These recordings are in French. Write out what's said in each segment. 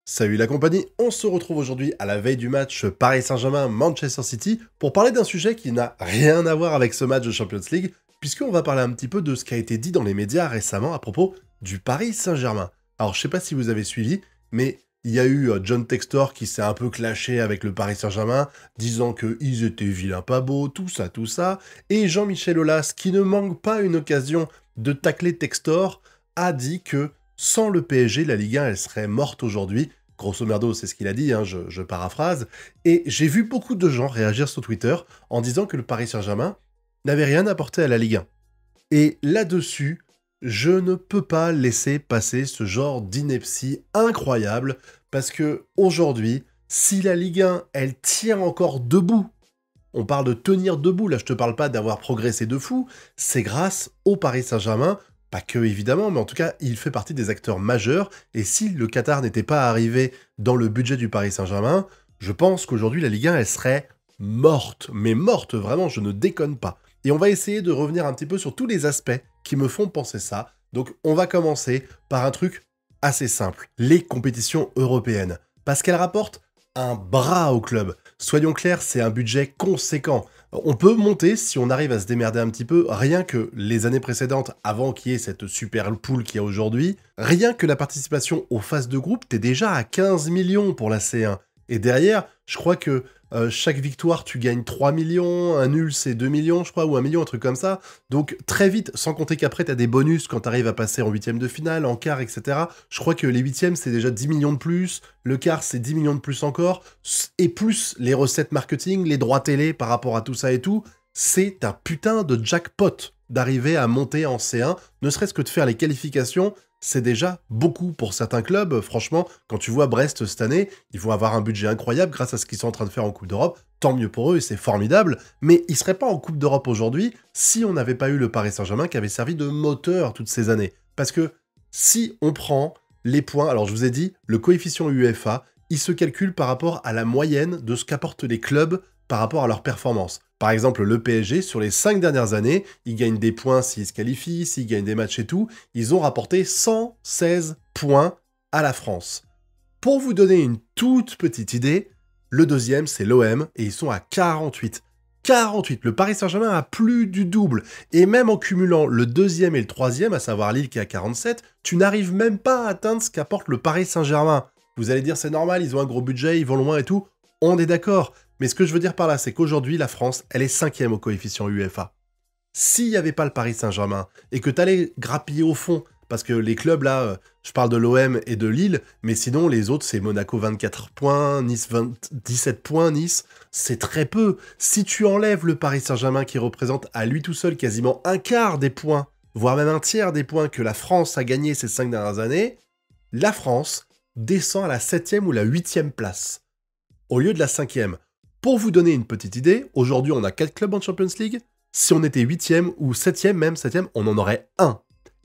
Salut la compagnie, on se retrouve aujourd'hui à la veille du match Paris Saint-Germain-Manchester City pour parler d'un sujet qui n'a rien à voir avec ce match de Champions League, puisqu'on va parler un petit peu de ce qui a été dit dans les médias récemment à propos du Paris Saint-Germain. Alors je sais pas si vous avez suivi, mais il y a eu John Textor qui s'est un peu clashé avec le Paris Saint-Germain, disant qu'ils étaient vilains pas beaux, tout ça, et Jean-Michel Aulas, qui ne manque pas une occasion de tacler Textor, a dit que sans le PSG, la Ligue 1, elle serait morte aujourd'hui. Grosso merdo, c'est ce qu'il a dit, hein, je paraphrase. Et j'ai vu beaucoup de gens réagir sur Twitter en disant que le Paris Saint-Germain n'avait rien apporté à la Ligue 1. Et là-dessus, je ne peux pas laisser passer ce genre d'ineptie incroyable, parce que aujourd'hui, si la Ligue 1, elle tient encore debout, on parle de tenir debout, là je te parle pas d'avoir progressé de fou, c'est grâce au Paris Saint-Germain, pas que évidemment, mais en tout cas il fait partie des acteurs majeurs, et si le Qatar n'était pas arrivé dans le budget du Paris Saint-Germain, je pense qu'aujourd'hui la Ligue 1 elle serait morte, mais morte vraiment, je ne déconne pas. Et on va essayer de revenir un petit peu sur tous les aspects qui me font penser ça, donc on va commencer par un truc assez simple, les compétitions européennes, parce qu'elles rapportent un bras au club. Soyons clairs, c'est un budget conséquent. On peut monter si on arrive à se démerder un petit peu, rien que les années précédentes, avant qu'il y ait cette super pool qu'il y a aujourd'hui, rien que la participation aux phases de groupe, t'es déjà à 15 millions pour la C1. Et derrière, je crois que chaque victoire, tu gagnes 3 millions, un nul c'est 2 millions, je crois, ou 1 million, un truc comme ça. Donc très vite, sans compter qu'après, t'as des bonus quand t'arrives à passer en huitième de finale, en quart, etc. Je crois que les huitièmes, c'est déjà 10 millions de plus, le quart, c'est 10 millions de plus encore, et plus les recettes marketing, les droits télé par rapport à tout ça et tout, c'est un putain de jackpot d'arriver à monter en C1, ne serait-ce que de faire les qualifications. C'est déjà beaucoup pour certains clubs. Franchement, quand tu vois Brest cette année, ils vont avoir un budget incroyable grâce à ce qu'ils sont en train de faire en Coupe d'Europe. Tant mieux pour eux et c'est formidable. Mais ils ne seraient pas en Coupe d'Europe aujourd'hui si on n'avait pas eu le Paris Saint-Germain qui avait servi de moteur toutes ces années. Parce que si on prend les points, alors je vous ai dit, le coefficient UEFA, il se calcule par rapport à la moyenne de ce qu'apportent les clubs par rapport à leur performance. Par exemple, le PSG, sur les 5 dernières années, ils gagnent des points s'ils se qualifient, s'ils gagnent des matchs et tout. Ils ont rapporté 116 points à la France. Pour vous donner une toute petite idée, le deuxième, c'est l'OM, et ils sont à 48. 48, le Paris Saint-Germain a plus du double. Et même en cumulant le deuxième et le troisième, à savoir Lille qui est à 47, tu n'arrives même pas à atteindre ce qu'apporte le Paris Saint-Germain. Vous allez dire c'est normal, ils ont un gros budget, ils vont loin et tout. On est d'accord. Mais ce que je veux dire par là, c'est qu'aujourd'hui, la France, elle est 5e au coefficient UEFA. S'il n'y avait pas le Paris Saint-Germain, et que tu allais grappiller au fond, parce que les clubs là, je parle de l'OM et de Lille, mais sinon les autres, c'est Monaco 24 points, Nice 17 points, Nice, c'est très peu. Si tu enlèves le Paris Saint-Germain qui représente à lui tout seul quasiment un quart des points, voire même un tiers des points que la France a gagné ces 5 dernières années, la France descend à la 7e ou la 8e place, au lieu de la 5e. Pour vous donner une petite idée, aujourd'hui on a 4 clubs en Champions League. Si on était 8e ou 7e, même 7e, on en aurait un.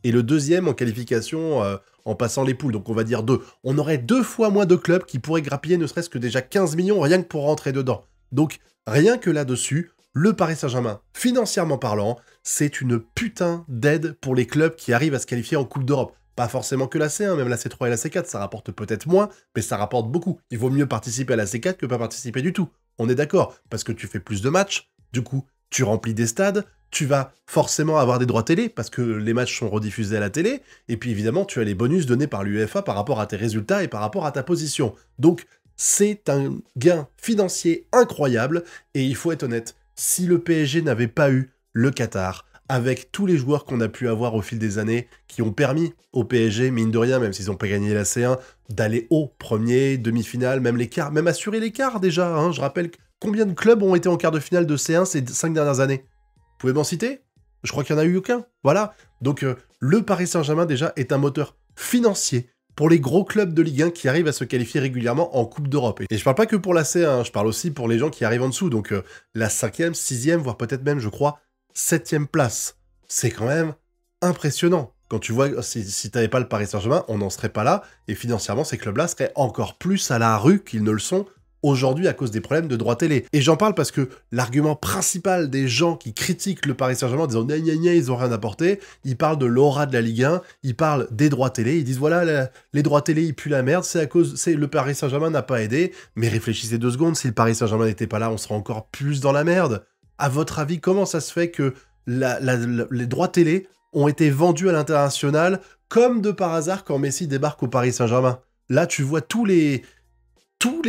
Et le deuxième en qualification en passant les poules, donc on va dire 2. On aurait 2 fois moins de clubs qui pourraient grappiller ne serait-ce que déjà 15 millions rien que pour rentrer dedans. Donc rien que là-dessus, le Paris Saint-Germain, financièrement parlant, c'est une putain d'aide pour les clubs qui arrivent à se qualifier en Coupe d'Europe. Pas forcément que la C1, même la C3 et la C4, ça rapporte peut-être moins, mais ça rapporte beaucoup. Il vaut mieux participer à la C4 que pas participer du tout. On est d'accord, parce que tu fais plus de matchs, du coup, tu remplis des stades, tu vas forcément avoir des droits télé, parce que les matchs sont rediffusés à la télé, et puis évidemment, tu as les bonus donnés par l'UEFA par rapport à tes résultats et par rapport à ta position. Donc, c'est un gain financier incroyable, et il faut être honnête, si le PSG n'avait pas eu le Qatar, avec tous les joueurs qu'on a pu avoir au fil des années, qui ont permis au PSG, mine de rien, même s'ils n'ont pas gagné la C1, d'aller au premier, demi-finale, même les quarts, même assurer les quarts déjà. Hein. Je rappelle combien de clubs ont été en quart de finale de C1 ces 5 dernières années. Vous pouvez m'en citer? Je crois qu'il n'y en a eu aucun. Voilà. Donc le Paris Saint-Germain déjà est un moteur financier pour les gros clubs de Ligue 1 qui arrivent à se qualifier régulièrement en Coupe d'Europe. Et je parle pas que pour la C1, hein, je parle aussi pour les gens qui arrivent en dessous. Donc la 5e, 6e, voire peut-être même, je crois, 7e place. C'est quand même impressionnant. Quand tu vois, si t'avais pas le Paris Saint-Germain, on n'en serait pas là. Et financièrement, ces clubs-là seraient encore plus à la rue qu'ils ne le sont aujourd'hui à cause des problèmes de droit télé. Et j'en parle parce que l'argument principal des gens qui critiquent le Paris Saint-Germain en disant gna gna gna, ils ont rien apporté, ils parlent de l'aura de la Ligue 1, ils parlent des droits télé, ils disent voilà, les droits télé ils puent la merde, le Paris Saint-Germain n'a pas aidé, mais réfléchissez 2 secondes, si le Paris Saint-Germain n'était pas là, on serait encore plus dans la merde. À votre avis, comment ça se fait que les droits télé ont été vendus à l'international comme de par hasard quand Messi débarque au Paris Saint-Germain? Là, tu vois tous les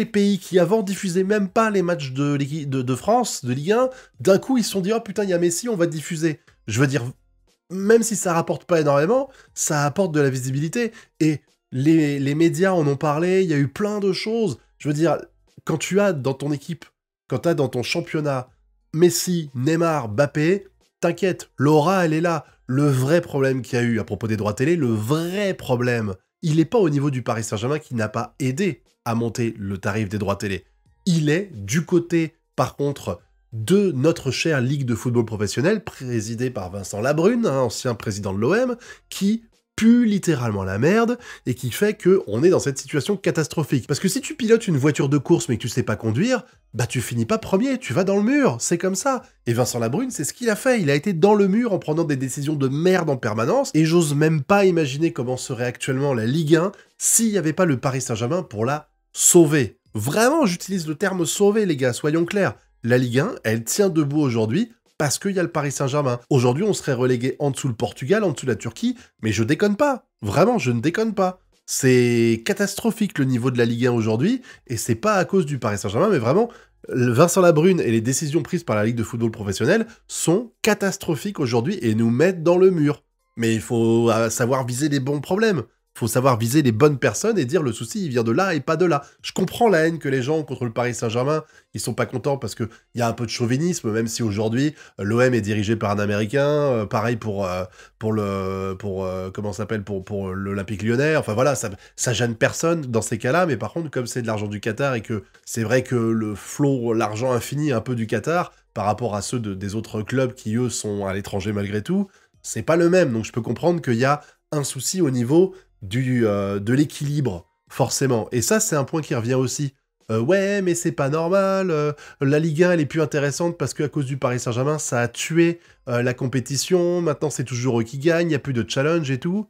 pays qui avant diffusaient même pas les matchs de France, de Ligue 1, d'un coup ils se sont dit « Oh putain, il y a Messi, on va diffuser ». Je veux dire, même si ça rapporte pas énormément, ça apporte de la visibilité. Et les médias en ont parlé, il y a eu plein de choses. Je veux dire, quand tu as dans ton équipe, quand tu as dans ton championnat Messi, Neymar, Mbappé, t'inquiète, l'aura, elle est là. Le vrai problème qu'il y a eu à propos des droits télé, le vrai problème, il n'est pas au niveau du Paris Saint-Germain qui n'a pas aidé à monter le tarif des droits télé. Il est du côté, par contre, de notre chère Ligue de football professionnel, présidée par Vincent Labrune, ancien président de l'OM, qui pue littéralement la merde et qui fait qu'on est dans cette situation catastrophique. Parce que si tu pilotes une voiture de course mais que tu sais pas conduire, bah tu finis pas premier, tu vas dans le mur, c'est comme ça. Et Vincent Labrune, c'est ce qu'il a fait, il a été dans le mur en prenant des décisions de merde en permanence, et j'ose même pas imaginer comment serait actuellement la Ligue 1 s'il n'y avait pas le Paris Saint-Germain pour la sauver. Vraiment, j'utilise le terme sauver, les gars, soyons clairs. La Ligue 1, elle tient debout aujourd'hui parce qu'il y a le Paris Saint-Germain. Aujourd'hui, on serait relégué en dessous le Portugal, en dessous la Turquie, mais je déconne pas. Vraiment, je ne déconne pas. C'est catastrophique le niveau de la Ligue 1 aujourd'hui, et c'est pas à cause du Paris Saint-Germain, mais vraiment, Vincent Labrune et les décisions prises par la Ligue de football professionnel sont catastrophiques aujourd'hui et nous mettent dans le mur. Mais il faut savoir viser les bons problèmes. Faut savoir viser les bonnes personnes et dire le souci, il vient de là et pas de là. Je comprends la haine que les gens ont contre le Paris Saint-Germain, ils sont pas contents parce qu'il y a un peu de chauvinisme, même si aujourd'hui, l'OM est dirigé par un Américain, pareil pour l'Olympique Lyonnais, enfin voilà, ça gêne personne dans ces cas-là, mais par contre, comme c'est de l'argent du Qatar et que c'est vrai que le flot, l'argent infini un peu du Qatar, par rapport à ceux des autres clubs qui, eux, sont à l'étranger malgré tout, c'est pas le même, donc je peux comprendre qu'il y a un souci au niveau de l'équilibre, forcément. Et ça, c'est un point qui revient aussi. Ouais, mais c'est pas normal, la Ligue 1, elle est plus intéressante parce qu'à cause du Paris Saint-Germain, ça a tué la compétition, maintenant c'est toujours eux qui gagnent, il n'y a plus de challenge et tout.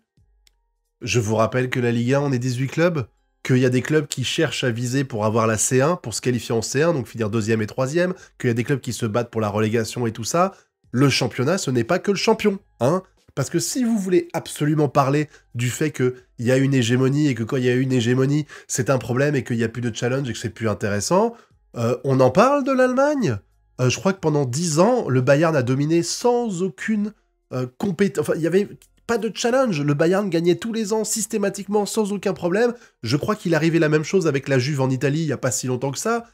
Je vous rappelle que la Ligue 1, on est 18 clubs, qu'il y a des clubs qui cherchent à viser pour avoir la C1, pour se qualifier en C1, donc finir 2e et 3e, qu'il y a des clubs qui se battent pour la relégation et tout ça. Le championnat, ce n'est pas que le champion, hein. Parce que si vous voulez absolument parler du fait qu'il y a une hégémonie et que quand il y a une hégémonie, c'est un problème et qu'il n'y a plus de challenge et que c'est plus intéressant, on en parle de l'Allemagne. Je crois que pendant 10 ans, le Bayern a dominé sans aucune compétence. Enfin, il n'y avait pas de challenge. Le Bayern gagnait tous les ans systématiquement sans aucun problème. Je crois qu'il arrivait la même chose avec la Juve en Italie il n'y a pas si longtemps que ça.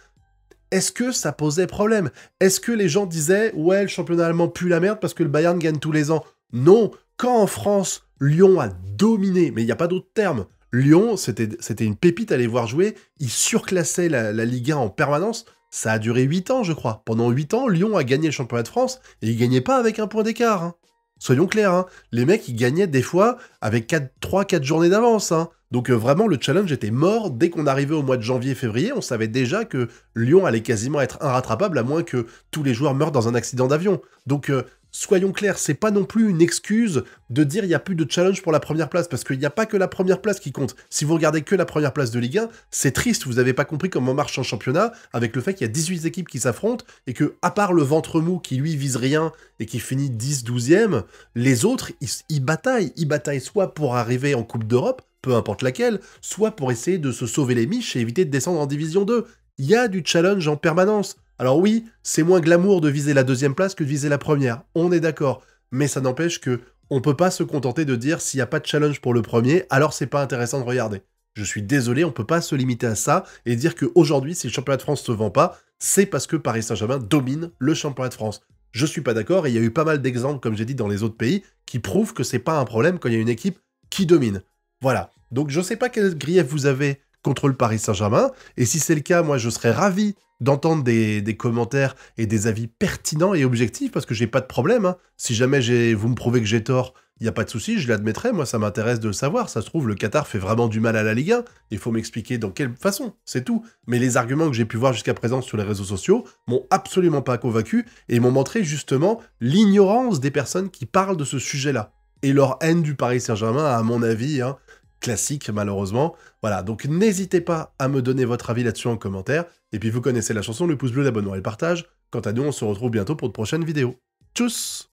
Est-ce que ça posait problème? Est-ce que les gens disaient « Ouais, le championnat allemand pue la merde parce que le Bayern gagne tous les ans ». Non, quand en France, Lyon a dominé, mais il n'y a pas d'autre terme, Lyon, c'était une pépite à les voir jouer, ils surclassaient la Ligue 1 en permanence, ça a duré 8 ans, je crois. Pendant 8 ans, Lyon a gagné le championnat de France, et ils gagnaient pas avec un point d'écart, hein. Soyons clairs, hein. Les mecs, ils gagnaient des fois avec 3-4 journées d'avance, hein. Donc vraiment, le challenge était mort. Dès qu'on arrivait au mois de janvier-février, on savait déjà que Lyon allait quasiment être irrattrapable, à moins que tous les joueurs meurent dans un accident d'avion. Donc soyons clairs, c'est pas non plus une excuse de dire il n'y a plus de challenge pour la première place, parce qu'il n'y a pas que la première place qui compte. Si vous regardez que la première place de Ligue 1, c'est triste, vous n'avez pas compris comment marche un championnat, avec le fait qu'il y a 18 équipes qui s'affrontent, et que, à part le ventre mou qui lui vise rien, et qui finit 10-12e, les autres, ils bataillent. Ils bataillent soit pour arriver en Coupe d'Europe, peu importe laquelle, soit pour essayer de se sauver les miches et éviter de descendre en Division 2. Il y a du challenge en permanence. Alors oui, c'est moins glamour de viser la 2e place que de viser la première, on est d'accord. Mais ça n'empêche que on peut pas se contenter de dire s'il n'y a pas de challenge pour le premier, alors c'est pas intéressant de regarder. Je suis désolé, on peut pas se limiter à ça et dire qu'aujourd'hui, si le championnat de France se vend pas, c'est parce que Paris Saint-Germain domine le championnat de France. Je suis pas d'accord et il y a eu pas mal d'exemples, comme j'ai dit, dans les autres pays, qui prouvent que c'est pas un problème quand il y a une équipe qui domine. Voilà. Donc je sais pas quel grief vous avez contre le Paris Saint-Germain. Et si c'est le cas, moi, je serais ravi d'entendre des commentaires et des avis pertinents et objectifs, parce que j'ai pas de problème, hein. Si jamais vous me prouvez que j'ai tort, il n'y a pas de souci, je l'admettrai, moi ça m'intéresse de le savoir. Ça se trouve, le Qatar fait vraiment du mal à la Ligue 1, il faut m'expliquer dans quelle façon, c'est tout. Mais les arguments que j'ai pu voir jusqu'à présent sur les réseaux sociaux m'ont absolument pas convaincu et m'ont montré justement l'ignorance des personnes qui parlent de ce sujet-là. Et leur haine du Paris Saint-Germain, à mon avis, hein, classique malheureusement. Voilà, donc n'hésitez pas à me donner votre avis là-dessus en commentaire. Et puis vous connaissez la chanson, le pouce bleu, l'abonnement et le partage. Quant à nous, on se retrouve bientôt pour de prochaines vidéos. Tchuss!